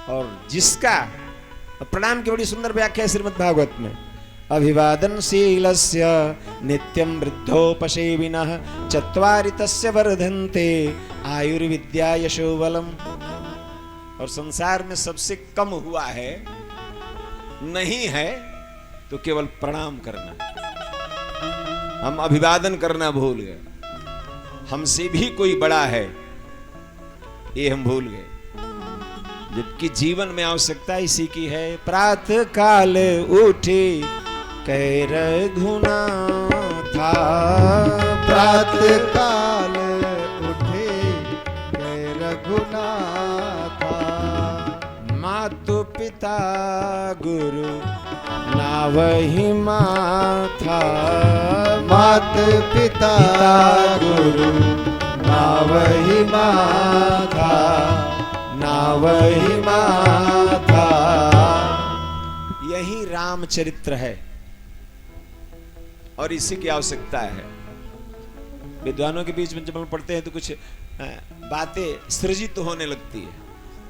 और जिसका प्रणाम की बड़ी सुंदर व्याख्या है श्रीमद् भागवत में। अभिवादनशीलस्य नित्यं वृद्धोपसेविनः चत्वारि तस्य वर्धन्ते आयुर्विद्या यशोबलम। और संसार में सबसे कम हुआ है, नहीं है तो केवल प्रणाम करना। हम अभिवादन करना भूल गए। हमसे भी कोई बड़ा है ये हम भूल गए, जबकि जीवन में आवश्यकता इसी की है। प्रातः काल उठे कै रघुनाथा, प्रातः काल उठे कै रघुनाथा। मातु पिता गुरु नावहि माथा, माता पिता गुरु नावहि माथा, नावहि माथा। यही रामचरित्र है और इसी की आवश्यकता है। विद्वानों के बीच में जब हम पढ़ते हैं तो कुछ बातें सृजित होने लगती है,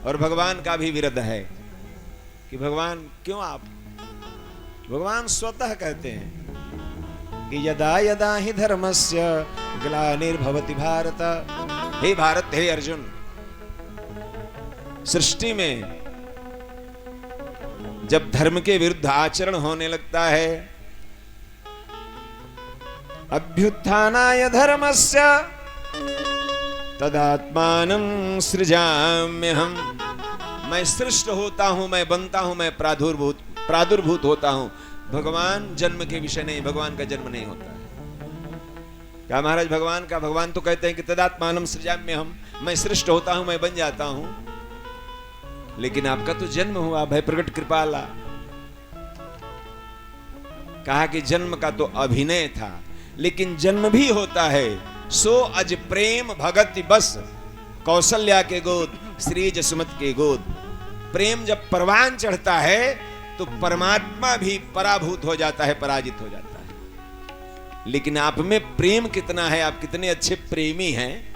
और भगवान का भी विरोध है कि भगवान क्यों आप, भगवान स्वतः कहते हैं कि यदा यदा ही धर्मस्य ग्लानिर्भवति भारत। हे भारत, हे अर्जुन, सृष्टि में जब धर्म के विरुद्ध आचरण होने लगता है, अभ्युत्थानाय धर्मस्य तदात्मानं सृजाम्यहम्। मैं सृष्ट होता हूं, मैं बनता हूं, मैं प्रादुर्भूत होता हूं। भगवान जन्म के विषय नहीं, भगवान का जन्म नहीं होता है। क्या महाराज भगवान का, भगवान तो कहते हैं कि तदात्मानं सृजाम्यहम्, मैं सृष्ट होता हूं, मैं बन जाता हूं। लेकिन आपका तो जन्म हुआ, भय प्रकट कृपाला। कहा कि जन्म का तो अभिनय था, लेकिन जन्म भी होता है। सो अज प्रेम भगति बस कौशल्या के गोद, श्री जसुमत के गोद। प्रेम जब परवान चढ़ता है तो परमात्मा भी पराभूत हो जाता है, पराजित हो जाता है। लेकिन आप में प्रेम कितना है, आप कितने अच्छे प्रेमी हैं।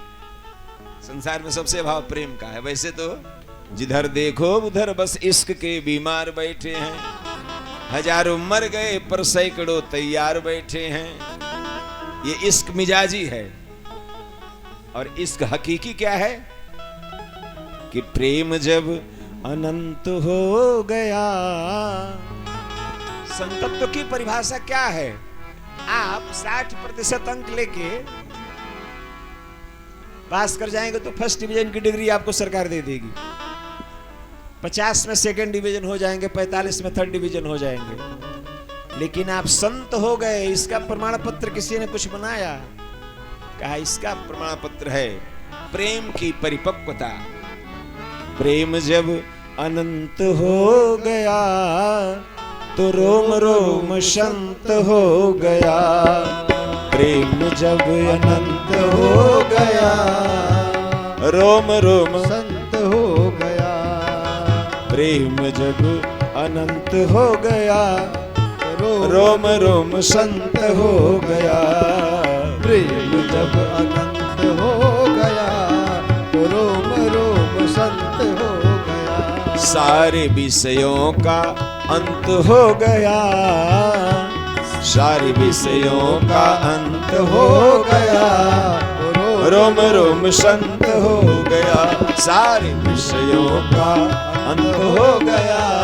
संसार में सबसे अभाव प्रेम का है। वैसे तो जिधर देखो उधर बस इश्क के बीमार बैठे हैं। हजारों मर गए पर सैकड़ों तैयार बैठे हैं। ये इश्क मिजाजी है। और इश्क हकीकी क्या है कि प्रेम जब अनंत हो गया। संतत्व की परिभाषा क्या है? आप 60% अंक लेके पास कर जाएंगे तो फर्स्ट डिवीजन की डिग्री आपको सरकार दे देगी। 50 में सेकंड डिवीजन हो जाएंगे, 45 में थर्ड डिवीजन हो जाएंगे। लेकिन आप संत हो गए, इसका प्रमाण पत्र किसी ने कुछ बनाया? कहा इसका प्रमाण पत्र है प्रेम की परिपक्वता। प्रेम जब अनंत हो गया तो रोम रोम संत हो गया। प्रेम जब अनंत हो गया रोम रोम संत हो गया। प्रेम जब अनंत हो गया रोम रोम संत हो गया। प्रेम जब अनंत हो गया तो रोम रोम संत हो गया। सारे विषयों का अंत हो गया। सारे विषयों का अंत हो गया। रोम रोम संत हो गया। सारे विषयों का अंत हो गया।